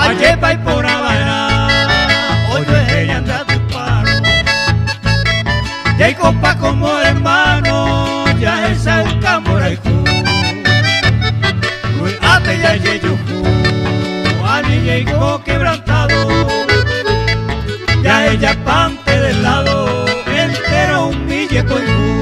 Ayepa y por Habana, hoy ella anda a tu paro. Ya hay copa como hermano, ya es un camoraiku. Ate ya yeyuku, ani llegó quebrantado. Ya ella pante del lado, entero un mille coiku.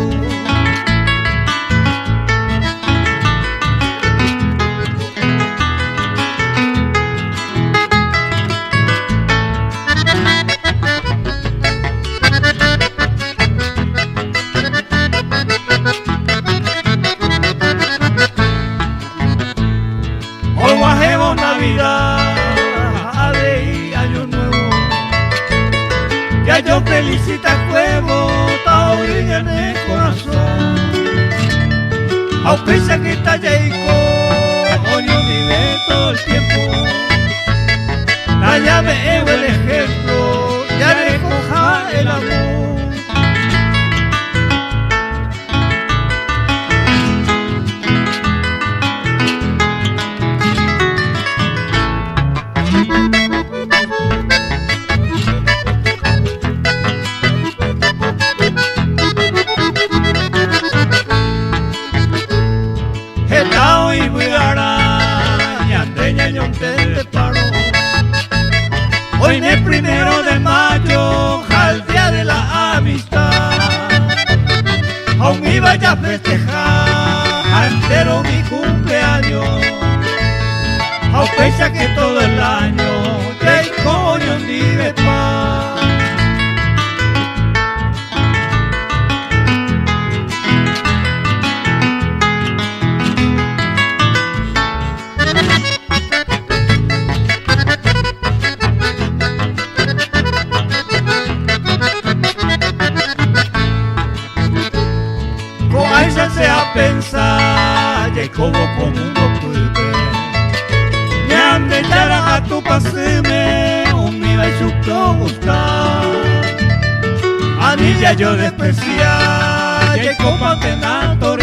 Navidad, y año nuevo, ya yo felicita el juego, taurilla en el corazón. Auspicia que está Jaico, Oño vive todo el tiempo. La llave es el ejemplo, ya le coja el amor. Y Buiara, Ñandeña, Ñonte de Paro. Hoy en el 1 de mayo, al día de la amistad, aún iba ya a festejar entero mi cumpleaños. Aún fecha que todo el año, ya hay coño ni de paz. Se a pensar que como uno puede me han de echar a tu paseme un mi chuto buscar anilla yo despreciar que como te nato